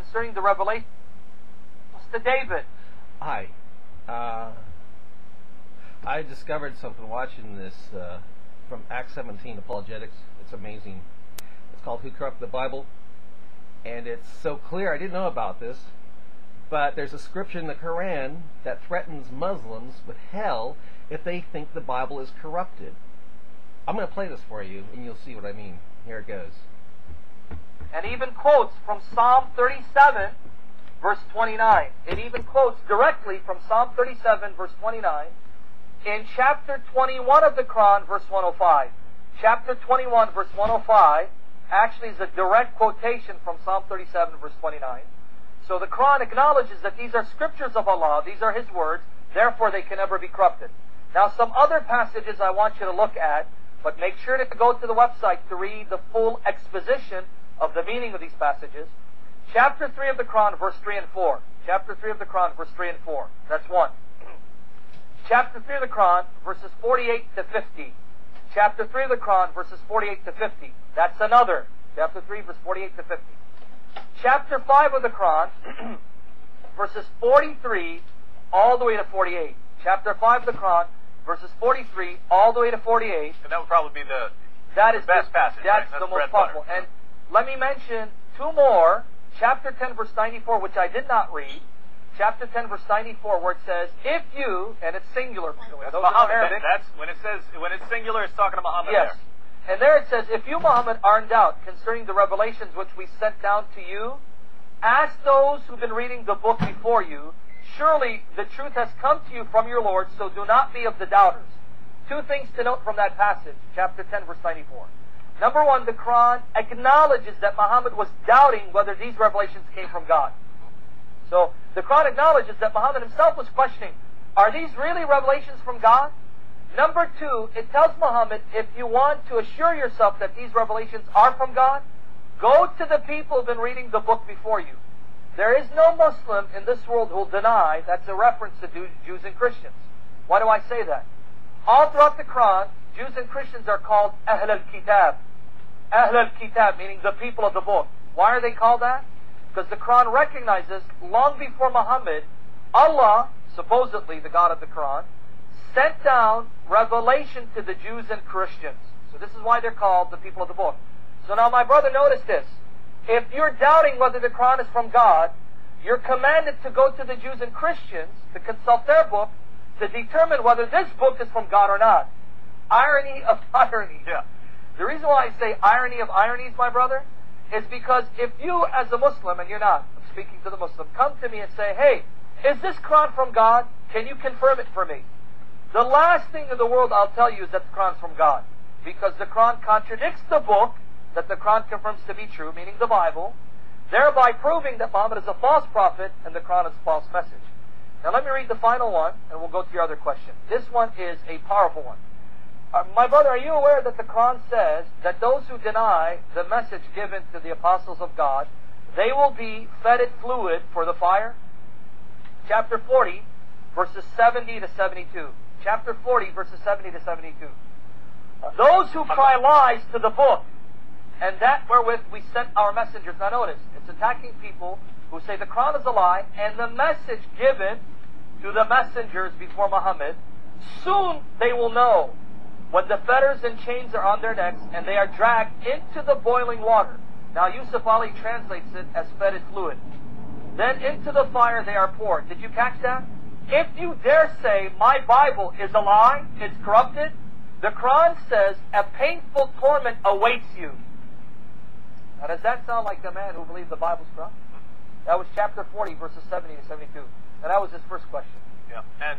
concerning the revelation to David. Hi. I discovered something watching this from Acts 17 Apologetics. It's amazing. It's called Who Corrupted the Bible? And it's so clear. I didn't know about this. But there's a scripture in the Qur'an that threatens Muslims with hell if they think the Bible is corrupted. I'm going to play this for you, and you'll see what I mean. Here it goes. And even quotes from Psalm 37, verse 29. It even quotes directly from Psalm 37, verse 29, in chapter 21 of the Qur'an, verse 105. Chapter 21, verse 105, actually is a direct quotation from Psalm 37, verse 29. So the Qur'an acknowledges that these are scriptures of Allah, these are His words, therefore they can never be corrupted. Now some other passages I want you to look at, but make sure to go to the website to read the full exposition of the meaning of these passages. Chapter 3 of the Qur'an, verse 3 and 4. Chapter 3 of the Qur'an, verse 3 and 4. That's one. Chapter 3 of the Qur'an, verses 48 to 50. Chapter 3 of the Qur'an, verses 48 to 50. That's another. Chapter 3, verse 48 to 50. Chapter 5 of the Qur'an, verses 43 all the way to 48. Chapter 5 of the Qur'an, verses 43 all the way to 48. And that would probably be the best passage. That's right? the most powerful. And let me mention two more. Chapter 10, verse 94, which I did not read. Chapter 10, verse 94, where it says, if you, and it's singular. That's Muhammad. That's when it's singular, it's talking to Muhammad. Yes. There. And there it says, if you, Muhammad, are in doubt concerning the revelations which we sent down to you, ask those who've been reading the book before you. Surely the truth has come to you from your Lord, so do not be of the doubters. Two things to note from that passage, chapter 10, verse 94. Number one, the Quran acknowledges that Muhammad was doubting whether these revelations came from God. So the Quran acknowledges that Muhammad himself was questioning, are these really revelations from God? Number two, it tells Muhammad, if you want to assure yourself that these revelations are from God, go to the people who've been reading the book before you. There is no Muslim in this world who will deny that's a reference to Jews and Christians. Why do I say that? All throughout the Quran, Jews and Christians are called Ahl al-Kitab. Ahl al-Kitab, meaning the people of the book. Why are they called that? Because the Quran recognizes, long before Muhammad, Allah, supposedly the God of the Quran, sent down revelation to the Jews and Christians. So this is why they're called the people of the book. So now my brother, notice this. If you're doubting whether the Quran is from God, you're commanded to go to the Jews and Christians to consult their book to determine whether this book is from God or not. Irony of irony. Yeah. The reason why I say irony of ironies, my brother, is because if you as a Muslim, and you're not, I'm speaking to the Muslim, come to me and say, hey, is this Quran from God? Can you confirm it for me? The last thing in the world I'll tell you is that the Quran is from God. Because the Quran contradicts the book that the Quran confirms to be true, meaning the Bible, thereby proving that Muhammad is a false prophet and the Quran is a false message. Now let me read the final one, and we'll go to your other question. This one is a powerful one. My brother, are you aware that the Quran says that those who deny the message given to the apostles of God, they will be fetid fluid for the fire? Chapter 40, verses 70 to 72. Chapter 40, verses 70 to 72. Those who cry lies to the book, and that wherewith we sent our messengers. Now notice, it's attacking people who say the Quran is a lie, and the message given to the messengers before Muhammad, soon they will know when the fetters and chains are on their necks, and they are dragged into the boiling water. Now Yusuf Ali translates it as fetid fluid. Then into the fire they are poured. Did you catch that? If you dare say, my Bible is a lie, it's corrupted, the Quran says a painful torment awaits you. Now does that sound like the man who believed the Bible's corrupt? That was chapter 40, verses 70 to 72. And that was his first question. Yeah, and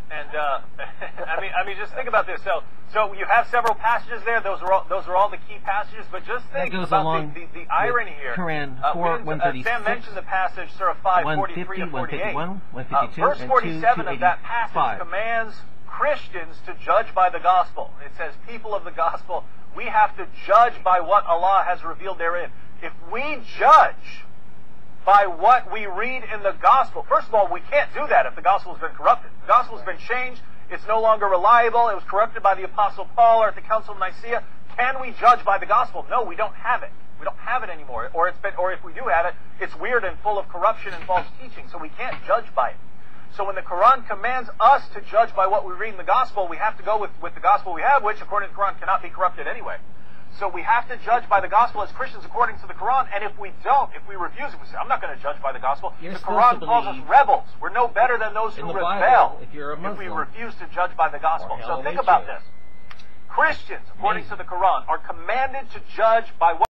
I mean, just think about this. So you have several passages there. Those are all the key passages. But just think about the irony here. Quran 136. Sam mentioned the passage, Surah 5, 43 to 48. 152, verse 47 of that 5. passage commands Christians to judge by the gospel. It says, people of the gospel, we have to judge by what Allah has revealed therein. If we judge by what we read in the gospel. First of all, we can't do that if the gospel has been corrupted. The gospel has been changed. It's no longer reliable. It was corrupted by the Apostle Paul or at the Council of Nicaea. Can we judge by the gospel? No, we don't have it. We don't have it anymore. Or if we do have it, it's weird and full of corruption and false teaching, so we can't judge by it. So when the Quran commands us to judge by what we read in the Gospel, we have to go with the Gospel we have, which, according to the Quran, cannot be corrupted anyway. So we have to judge by the Gospel as Christians according to the Quran, and if we don't, if we refuse, if we say, I'm not going to judge by the Gospel, the Quran calls us rebels. We're no better than those who rebel if we refuse to judge by the Gospel. So think about this. Christians, according to the Quran, are commanded to judge by what